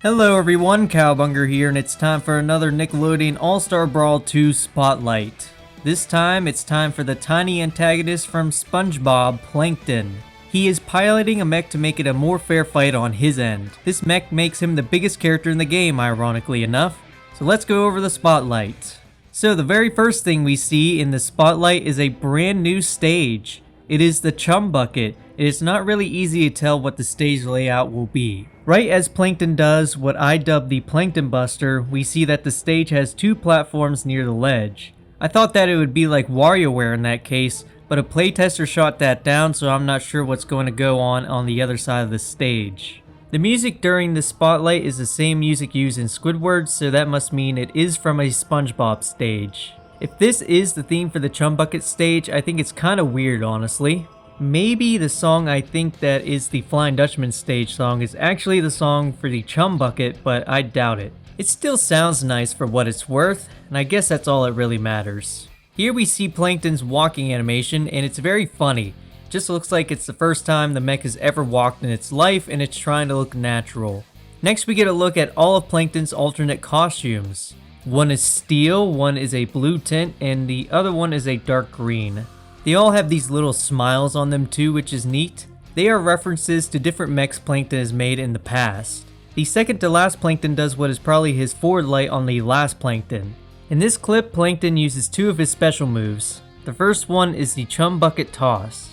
Hello everyone, Cowbunger here, and it's time for another Nickelodeon All-Star Brawl 2 Spotlight. This time, it's time for the tiny antagonist from SpongeBob, Plankton. He is piloting a mech to make it a more fair fight on his end. This mech makes him the biggest character in the game, ironically enough. So let's go over the Spotlight. So the very first thing we see in the Spotlight is a brand new stage. It is the Chum Bucket. It is not really easy to tell what the stage layout will be. Right as Plankton does what I dub the Plankton Buster, we see that the stage has two platforms near the ledge. I thought that it would be like WarioWare in that case, but a playtester shot that down, so I'm not sure what's going to go on the other side of the stage. The music during the Spotlight is the same music used in Squidward, so that must mean it is from a SpongeBob stage. If this is the theme for the Chum Bucket stage, I think it's kinda weird, honestly. Maybe the song I think that is the Flying Dutchman stage song is actually the song for the Chum Bucket, but I doubt it. It still sounds nice for what it's worth, and I guess that's all that really matters. Here we see Plankton's walking animation, and it's very funny. It just looks like it's the first time the mech has ever walked in its life, and it's trying to look natural. Next we get a look at all of Plankton's alternate costumes. One is steel, one is a blue tint, and the other one is a dark green. They all have these little smiles on them too, which is neat. They are references to different mechs Plankton has made in the past. The second to last Plankton does what is probably his forward light on the last Plankton. In this clip, Plankton uses two of his special moves. The first one is the Chum Bucket Toss.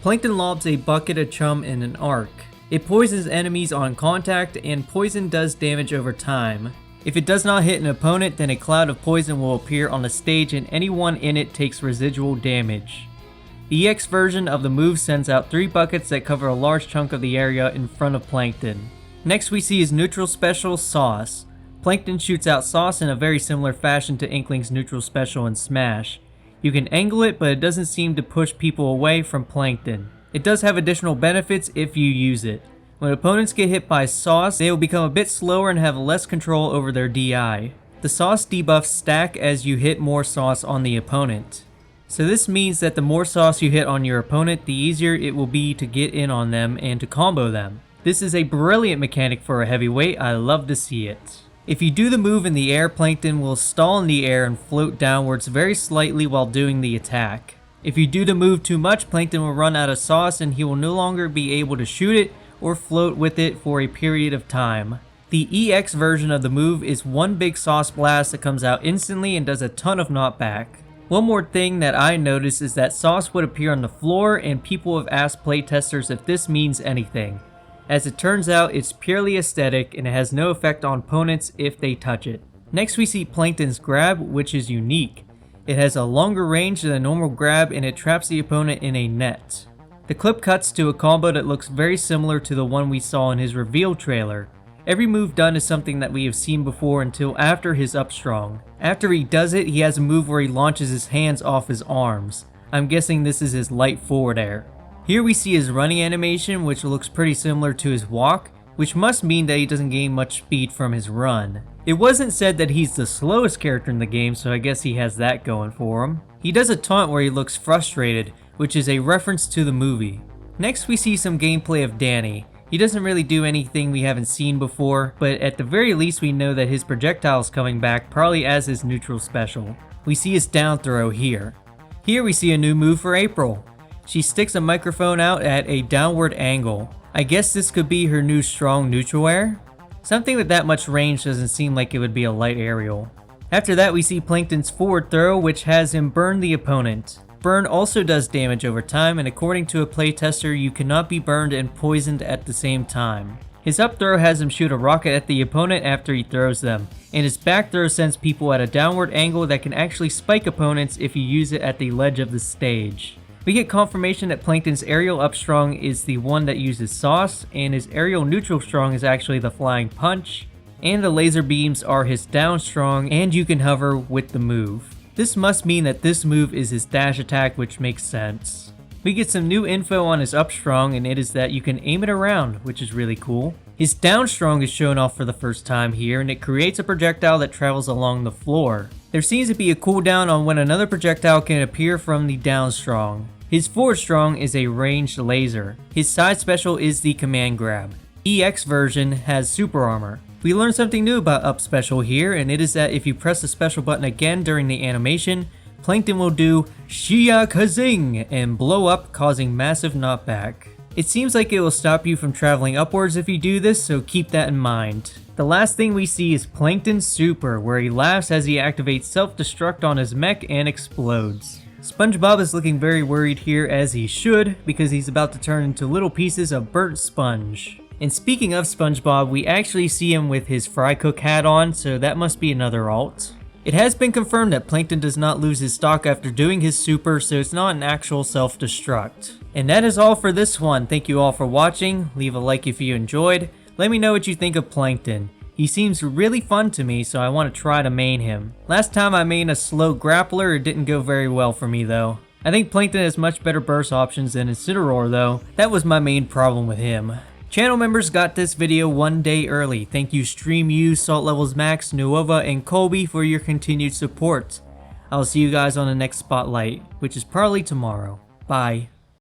Plankton lobs a bucket of chum in an arc. It poisons enemies on contact, and poison does damage over time. If it does not hit an opponent, then a cloud of poison will appear on the stage and anyone in it takes residual damage. The EX version of the move sends out 3 buckets that cover a large chunk of the area in front of Plankton. Next we see his neutral special, Sauce. Plankton shoots out Sauce in a very similar fashion to Inkling's neutral special in Smash. You can angle it, but it doesn't seem to push people away from Plankton. It does have additional benefits if you use it. When opponents get hit by Sauce, they will become a bit slower and have less control over their DI. The Sauce debuffs stack as you hit more Sauce on the opponent. So this means that the more Sauce you hit on your opponent, the easier it will be to get in on them and to combo them. This is a brilliant mechanic for a heavyweight. I love to see it. If you do the move in the air, Plankton will stall in the air and float downwards very slightly while doing the attack. If you do the move too much, Plankton will run out of Sauce and he will no longer be able to shoot it or float with it for a period of time. The EX version of the move is one big Sauce blast that comes out instantly and does a ton of knockback. One more thing that I noticed is that Sauce would appear on the floor, and people have asked playtesters if this means anything. As it turns out, it's purely aesthetic and it has no effect on opponents if they touch it. Next we see Plankton's grab, which is unique. It has a longer range than a normal grab and it traps the opponent in a net. The clip cuts to a combo that looks very similar to the one we saw in his reveal trailer. Every move done is something that we have seen before until after his up strong. After he does it, he has a move where he launches his hands off his arms. I'm guessing this is his light forward air. Here we see his running animation, which looks pretty similar to his walk, which must mean that he doesn't gain much speed from his run. It wasn't said that he's the slowest character in the game, so I guess he has that going for him. He does a taunt where he looks frustrated, which is a reference to the movie. Next we see some gameplay of Danny. He doesn't really do anything we haven't seen before, but at the very least we know that his projectile is coming back, probably as his neutral special. We see his down throw here. Here we see a new move for April. She sticks a microphone out at a downward angle. I guess this could be her new strong neutral air? Something with that much range doesn't seem like it would be a light aerial. After that we see Plankton's forward throw, which has him burn the opponent. Burn also does damage over time, and according to a playtester, you cannot be burned and poisoned at the same time. His up throw has him shoot a rocket at the opponent after he throws them, and his back throw sends people at a downward angle that can actually spike opponents if you use it at the ledge of the stage. We get confirmation that Plankton's aerial up strong is the one that uses Sauce, and his aerial neutral strong is actually the Flying Punch, and the laser beams are his down strong, and you can hover with the move. This must mean that this move is his dash attack, which makes sense. We get some new info on his up strong, and it is that you can aim it around, which is really cool. His down strong is shown off for the first time here, and it creates a projectile that travels along the floor. There seems to be a cooldown on when another projectile can appear from the down strong. His forward strong is a ranged laser. His side special is the command grab. EX version has super armor. We learned something new about up special here, and it is that if you press the special button again during the animation, Plankton will do Shia Kazing and blow up, causing massive knockback. It seems like it will stop you from traveling upwards if you do this, so keep that in mind. The last thing we see is Plankton's super, where he laughs as he activates self-destruct on his mech and explodes. SpongeBob is looking very worried here, as he should, because he's about to turn into little pieces of burnt sponge. And speaking of SpongeBob, we actually see him with his fry cook hat on, so that must be another alt. It has been confirmed that Plankton does not lose his stock after doing his super, so it's not an actual self-destruct. And that is all for this one. Thank you all for watching. Leave a like if you enjoyed. Let me know what you think of Plankton. He seems really fun to me, so I want to try to main him. Last time I mained a slow grappler, it didn't go very well for me though. I think Plankton has much better burst options than Incineroar though. That was my main problem with him. Channel members got this video one day early. Thank you StreamU, Salt Levels Max, Nuova, and Colby for your continued support. I'll see you guys on the next spotlight, which is probably tomorrow. Bye.